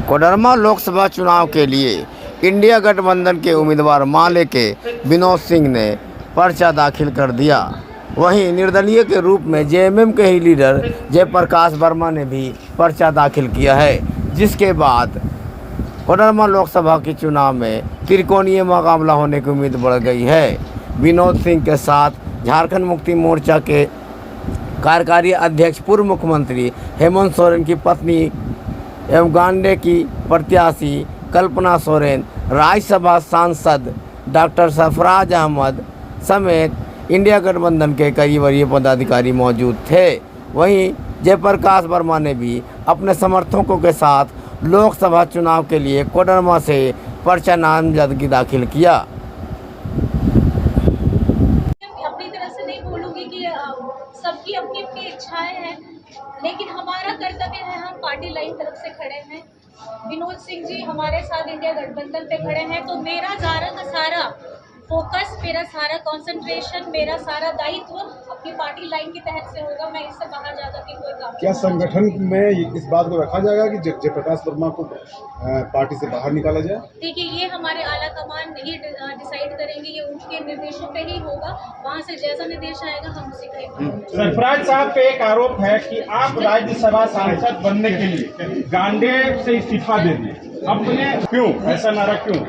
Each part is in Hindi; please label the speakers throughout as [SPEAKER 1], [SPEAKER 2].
[SPEAKER 1] कोडरमा लोकसभा चुनाव के लिए इंडिया गठबंधन के उम्मीदवार माले के विनोद सिंह ने पर्चा दाखिल कर दिया। वहीं निर्दलीय के रूप में जेएमएम के ही लीडर जयप्रकाश वर्मा ने भी पर्चा दाखिल किया है, जिसके बाद कोडरमा लोकसभा के चुनाव में त्रिकोणीय मुकाबला होने की उम्मीद बढ़ गई है। विनोद सिंह के साथ झारखंड मुक्ति मोर्चा के कार्यकारी अध्यक्ष पूर्व मुख्यमंत्री हेमंत सोरेन की पत्नी एवं गांडे की प्रत्याशी कल्पना सोरेन, राज्यसभा सांसद डॉक्टर सरफराज अहमद समेत इंडिया गठबंधन के कई वरीय पदाधिकारी मौजूद थे। वहीं जयप्रकाश वर्मा ने भी अपने समर्थकों के साथ लोकसभा चुनाव के लिए कोडरमा से पर्चा नामजदगी दाखिल किया।
[SPEAKER 2] अपनी तरह से नहीं बोलूंगी कि सबकी अपनी अपनी इच्छाएं हैं, लेकिन हमारा कर्तव्य है, हम पार्टी लाइन तरफ से खड़े हैं। विनोद सिंह जी हमारे साथ इंडिया गठबंधन पे खड़े हैं, तो मेरा सारा फोकस, मेरा सारा कंसंट्रेशन, मेरा सारा दायित्व अपनी पार्टी लाइन के तहत से होगा। मैं इससे बाहर जाकर के कोई काम
[SPEAKER 3] क्या संगठन में इस बात को रखा जाएगा कि जयप्रकाश वर्मा को पार्टी से बाहर निकाला जाए? देखिए,
[SPEAKER 2] ये हमारे आला कमान ही डिसाइड करेंगे, ये उनके निर्देशों पे ही होगा। वहाँ से जैसा निर्देश आएगा हम उसी का।
[SPEAKER 4] सरफराज साहब पे एक आरोप है कि आप राज्यसभा सांसद बनने के लिए गांडे से इस्तीफा दे दिए, अपने क्यों ऐसा नारा क्यों?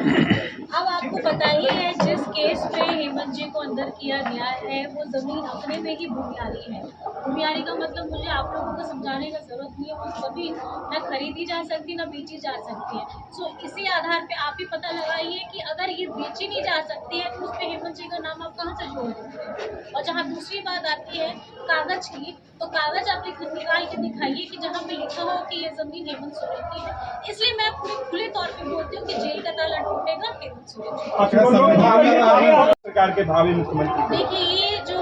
[SPEAKER 2] अब आपको पता ही है, जिस केस पे हेमंत जी को अंदर किया गया है वो जमीन अपने में ही भूमियारी है। भूमियारी का मतलब मुझे आप लोगों को समझाने का जरूरत नहीं है। वो जमीन न खरीदी जा सकती न बेची जा सकती है। सो इसी आधार पे आप ही पता लगाइए कि अगर ये बेची नहीं जा सकती है तो उस पर हेमंत जी का नाम आप कहाँ से जोड़ देते हैं। और जहाँ दूसरी बात आती है कागज की, तो कागज आप निकाल के दिखाइए कि जहाँ पे लिखा हो कि ये जमीन हेमंत सोरेन की है। इसलिए मैं पूरे खुले तौर पे बोलती हूँ कि जेल का ताला टूटेगा हेमंत सोरेन।
[SPEAKER 4] सरकार के भावी मुख्यमंत्री,
[SPEAKER 2] देखिए, ये जो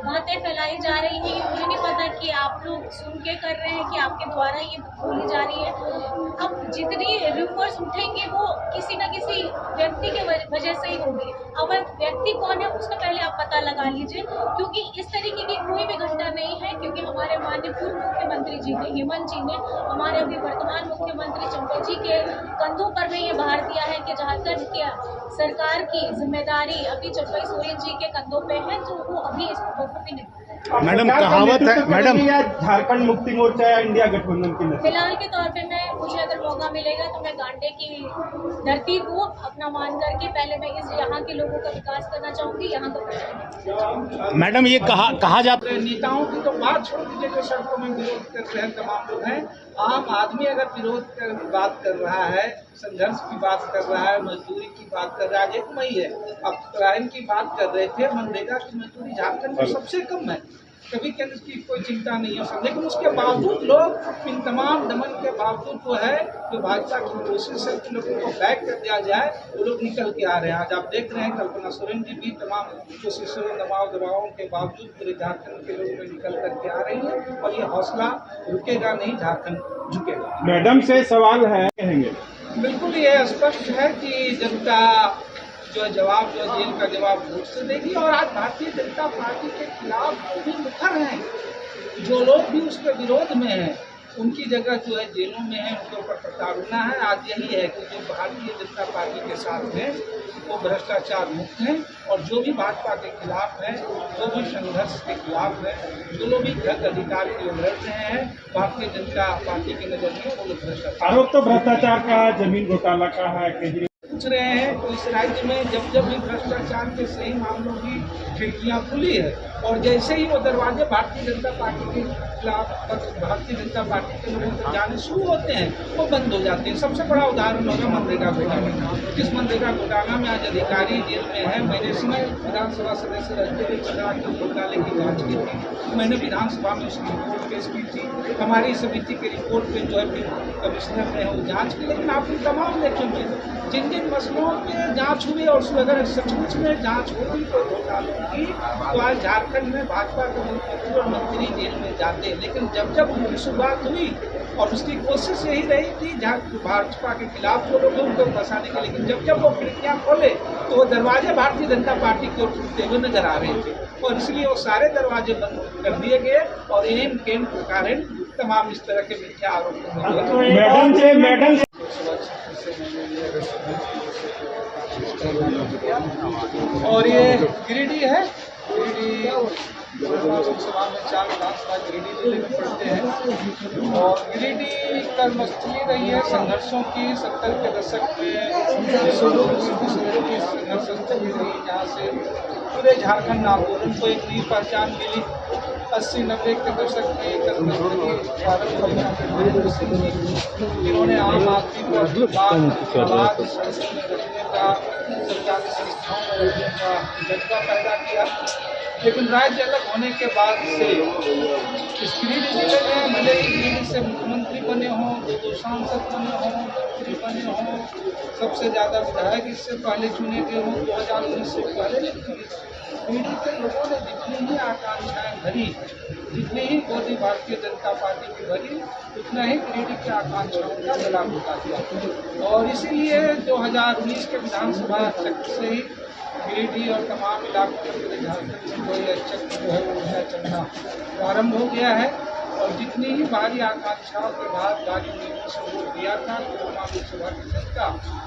[SPEAKER 2] बातें फैलाई जा रही है, ये मुझे नहीं पता कि आप लोग सुन के कर रहे हैं कि आपके द्वारा ये बोली जा रही है। अब जितनी रूमर्स उठेंगे वो किसी न किसी व्यक्ति के वजह से ही होगी। अब व्यक्ति कौन है उसका पहले आप पता लगा लीजिए, क्योंकि इस तरीके की कोई भी घटना नहीं है। क्योंकि हमारे माननीय पूर्व मुख्यमंत्री जी ने, हेमंत जी ने, हमारे अभी वर्तमान मुख्यमंत्री चंपा जी के कंधों पर में ये भार दिया है कि झारखंड की सरकार की जिम्मेदारी अभी चंपा सोरेन जी के कंधों पे है, तो वो अभी इसको भी नहीं।
[SPEAKER 3] मैडम, कहावत है मैडम,
[SPEAKER 4] झारखंड मुक्ति मोर्चा या इंडिया गठबंधन की
[SPEAKER 2] फिलहाल के तौर पे मुझे अगर मौका मिलेगा तो मैं गांडे की धरती को अपना मान करके पहले मैं यहाँ के लोगों का विकास करना चाहूंगी। यहाँ का
[SPEAKER 3] मैडम, ये कहा जाता है
[SPEAKER 5] नेताओं की तो बात छोड़ दीजिए जो सड़कों में विरोध कर रहे हैं तमाम लोग हैं। आम आदमी अगर विरोध की बात कर रहा है, संघर्ष की बात कर रहा है, मजदूरी की बात कर रहा है, एक मई है, अब क्राइम की बात कर रहे थे, मनरेगा की मजदूरी झारखंड में सबसे कम है, कभी केंद्र की कोई चिंता नहीं है। लेकिन उसके बावजूद लोग इन तमाम दमन के बावजूद जो है, जो भाजपा की कोशिश है कि लोगों को बैक कर दिया जाए, वो लोग निकल के आ रहे हैं। आज आप देख रहे हैं कल्पना सोरेन जी भी तमाम कोशिशों दबावों के बावजूद पूरे झारखंड के लोगों में निकल करके आ रही है, और ये हौसला रुकेगा नहीं, झारखंड झुकेगा।
[SPEAKER 4] मैडम से सवाल है, कहेंगे?
[SPEAKER 5] बिल्कुल ये स्पष्ट है कि जनता जो जवाब, जो जेल का जवाब वोट से देगी। और आज भारतीय जनता पार्टी के खिलाफ भी मुखर हैं, जो लोग भी उसके विरोध में हैं उनकी जगह जो है जेलों में है, उनके ऊपर प्रताड़ना है। आज यही है कि जो भारतीय जनता पार्टी के साथ हैं वो भ्रष्टाचार मुक्त हैं, और जो भी भाजपा के खिलाफ है, जो भी संघर्ष के खिलाफ है, जो लोग भी अधिकार के लिए लड़ रहे हैं, भारतीय जनता पार्टी की नजर में वो लोग भ्रष्टाचार।
[SPEAKER 4] आरोप तो भ्रष्टाचार का, जमीन घोटाला का है।
[SPEAKER 5] पूछ रहे हैं तो इस राज्य में जब भी भ्रष्टाचार के सही मामलों की खिड़कियां खुली है, और जैसे ही वो दरवाजे भारतीय जनता पार्टी के खिलाफ, भारतीय जनता पार्टी के लोगों तक जाने शुरू होते हैं, वो बंद हो जाते हैं। सबसे बड़ा उदाहरण होगा मनरेगा घोटाला। जिस मनरेगा घोटाला में आज अधिकारी जेल में है, मैंने इसमें विधानसभा सदस्य रहते हुए के घोटाले की जाँच की थी, मैंने विधानसभा में उसकी रिपोर्ट पेश की थी। हमारी समिति की रिपोर्ट पे जो है कमिश्नर ने वो जाँच की। लेकिन आप तमाम देखेंगे जिन जिन मसलों पे जांच हुई, और उसमें अगर सचमुच में जांच होती कोई घोटालों की, तो आज झारखंड में भाजपा के मुख्यमंत्री और मंत्री जेल में जाते। लेकिन जब उनकी शुरुआत हुई, और उसकी कोशिश यही रही थी भाजपा के खिलाफ जो लोग उनको फंसाने के, लेकिन जब वो खिड़कियाँ खोले तो वो दरवाजे भारतीय जनता पार्टी की ओर खुलते हुए नजर आ रहे थे, और इसलिए वो सारे दरवाजे बंद कर दिए गए, और एम केम के कारण तमाम इस तरह के मिथ्या आरोप
[SPEAKER 4] मैडम से
[SPEAKER 5] और ये गिरिडीह है। गिरिडीह लोकसभा में 4 विधानसभा गिरिडीह जिले में पड़ते हैं और गिरिडीह कर्मस्थली रही है संघर्षों की। 70 के दशक में संघर्षस्थली रही, जहाँ से पूरे झारखंड आंदोलन को एक नई पहचान मिली। 80-90 के दशक में कर्मस्थली जिन्होंने आम आदमी को आवाज संसद में रखने का, सरकारी संस्थाओं में रखने का जज्बा पैदा किया। लेकिन राज्य अलग होने के बाद से इस गिरिडीह जिले में भले ही गिरिडीह से मुख्यमंत्री बने हों, 2 सांसद बने हों, मंत्री बने हों, सबसे ज़्यादा विधायक इससे पहले चुने गए हों 2019 से पहले, लेकिन गिरिडीह के लोगों ने जितनी ही आकांक्षाएं भरी, जितनी ही गोदी भारतीय जनता पार्टी की भरी, उतना ही गिरिडीह की आकांक्षाओं का गला घोटा दिया। और इसीलिए 2019 के विधानसभा चक्र से ही गिरिडीह और तमाम इलाकों में पूरे झारखंड में कोई चक्र जो है वो नया चलना प्रारंभ हो गया है। और जितनी ही भारी आकांक्षाओं के बाद भारी उम्मीदों से वोट दिया था कोडरमा लोकसभा की जनता,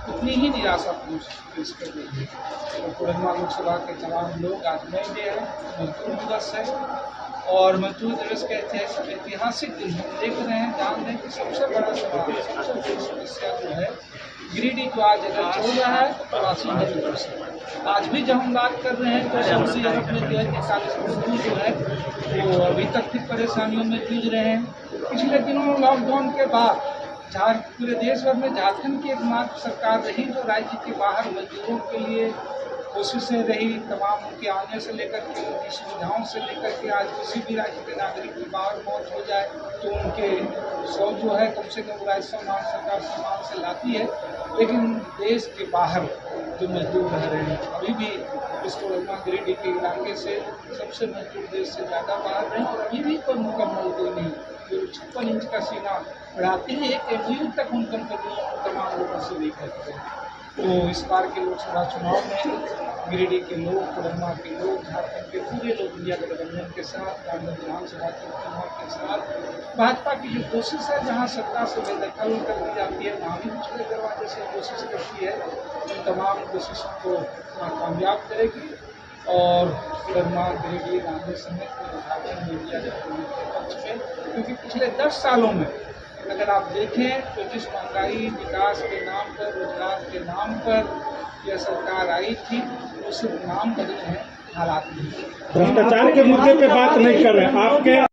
[SPEAKER 5] उतनी ही निराशापूर्ण पेश कर गई है। और कोडरमा लोकसभा के तमाम लोग आज मई डे है, मजदूर दिवस है और मजदूर दिवस के ऐतिहासिक दिन हम देख रहे हैं, जान रहे हैं कि सबसे बड़ा सवाल, सबसे बड़ी समस्या जो है गिरिडीह जो आज अगर चल रहा है तो प्रवासी मजदूर से। आज भी जब हम बात कर रहे हैं तो सऊदी अरब में जो है 43 मजदूर जो है वो अभी तक की परेशानियों में जूझ रहे हैं। पिछले दिनों लॉकडाउन के बाद पूरे देश भर में झारखंड की एकमात्र सरकार रही जो राज्य के बाहर मजदूरों के लिए कोशिशें रही, तमाम उनके आने से लेकर के उनकी सुविधाओं से लेकर के आज किसी भी राज्य के नागरिक की बाहर मौत हो जाए तो उनके सौ जो है कम से कम राज्य सम्मान सरकार सम्मान से लाती है। लेकिन देश के बाहर जो मजदूर रह रहे हैं अभी भी इस कोडरमा गिरिडीह के इलाके से सबसे मजदूर देश से ज़्यादा बाहर रहे और अभी भी कोई मुकम्मल कोई नहीं, जो 56 इंच का सीना बढ़ाते हैं एक MOU तक उन कंपनियों तमाम लोगों से भी करते हैं। तो इस बार के लोकसभा चुनाव में गिरिडीह के लोग, कोडरमा के लोग, झारखंड के पूरे लोग इंडिया गठबंधन के साथ, रामगढ़ विधानसभा के चुनाव के साथ भाजपा की जो कोशिश है जहां सत्ता से बेदखल कर दी जाती है वहाँ भी पिछले दरवाजे से कोशिश करती है, उन तमाम कोशिशों को कामयाब करेगी और कोडरमा गिरिडीह रामगढ़ समेत झारखंड में इंडिया गठबंधन के पक्ष में। क्योंकि पिछले 10 सालों में अगर आप देखें तो जिस महंगाई विकास के नाम पर, रोजगार के नाम पर यह सरकार आई थी वो सिर्फ नाम बदले हैं, हालात नहीं।
[SPEAKER 4] भ्रष्टाचार के मुद्दे पे बात नहीं कर रहे हैं आपके